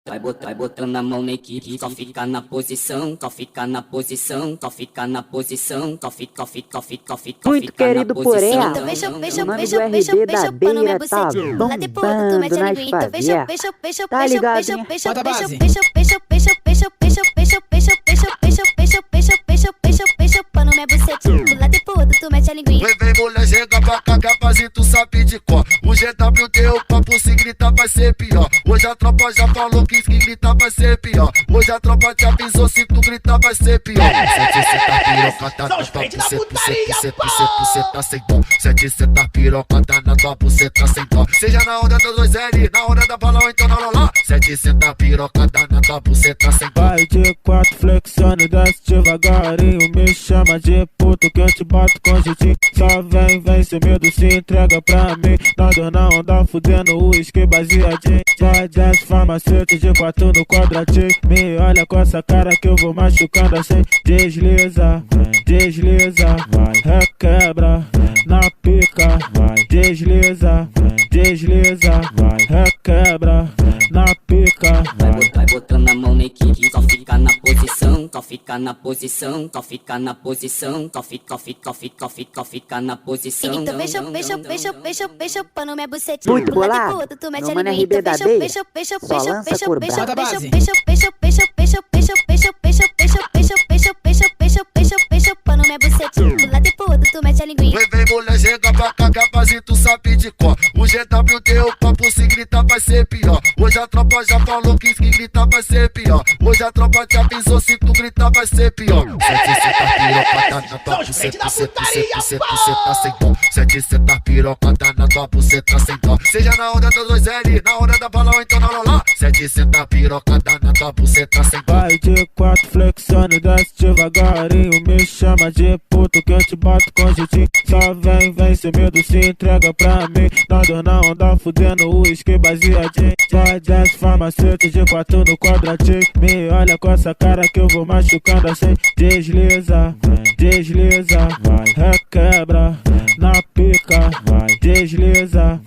Vai botando a mão na equipe, só fica na posição, só fica na posição, só fica na posição, só fica Muito querido por ela, Então fecha, o fecha, mano fecha, do fecha, RB fecha da o pano, minha Beira tá bucetinha. Lá depois tu mete bombando a nas linguinha. Então fecha, favelas. fecha, fecha, Tá fecha, ligado, fecha, né? fecha, Bota a fecha, base. fecha, fecha, fecha, fecha, fecha, fecha, fecha, fecha, fecha, fecha, fecha, fecha, fecha, fecha o pano, minha bucetinha. Lá depois tu mete a linguinha. Vem mulher, chega pra cá, capaz e tu sabe de cor. O GWD, o papo se grita vai ser pior. Hoje a tropa já falou que se grita vai ser pior. Hoje a tropa te avisou, se tu gritar vai ser pior. 7 piroca, tá na tua buceta sem dó. 7 piroca, tá na tua buceta sem dó. Seja na onda dos 2L, na onda da bala ou então na lolá. 7 piroca, tá na tua buceta sem dó. Vai de 4 flexando, desce devagarinho. Me chama de puto que eu te bato com jeitinho. Só vem sem medo, se entrega pra mim. Nada na onda, fudendo o uísque baseadinho. Vai desce farmacêutico de 4 no quadradinho. Me olha com essa cara que eu vou machucando assim. Desliza, desliza, requebra na pica. Desliza, desliza, requebra na pica. Vai botando a mão na equipe, só fica na posição, só fica na posição, só fica na posição, só fica na posição. Então fecha, fecha, fecha, fecha, fecha o pano, minha bucetinha. Muito Lá bolado, depois tu mete meu a mano linguinha. RB da Então Beira, fecha, fecha, só fecha, lança fecha, curva. fecha, Bota a fecha, base. fecha, fecha, fecha, fecha, fecha, fecha, fecha, fecha, fecha, fecha, fecha, fecha, fecha, fecha o pano, minha bucetinha. Lá depois tu mete a linguinha. Vem mulher, chega pra cá, capaz e tu sabe de cor. O GWD, o papo se grita vai ser pior. Hoje a tropa já falou que se grita vai ser pior. Hoje a tropa te avisou, se tu gritar vai ser pior. 7 piroca, tá na tua buceta sem dó. 7 piroca, tá na tua buceta sem dó. Seja na onda dos 2L, na onda da bala ou então na lolá. 7 piroca, tá na tua buceta sem dó. Vai de 4 flexando, desce devagarinho. Me chama de puto que eu te bato com jeitinho. Só vem sem medo, se entrega pra mim. Nada na onda, fudendo o uísque baseadinho. Vai desce farmacêutico de 4 no quadradinho. Me olha com essa cara que eu vou machucando assim. Desliza, desliza, requebra na pica. Desliza,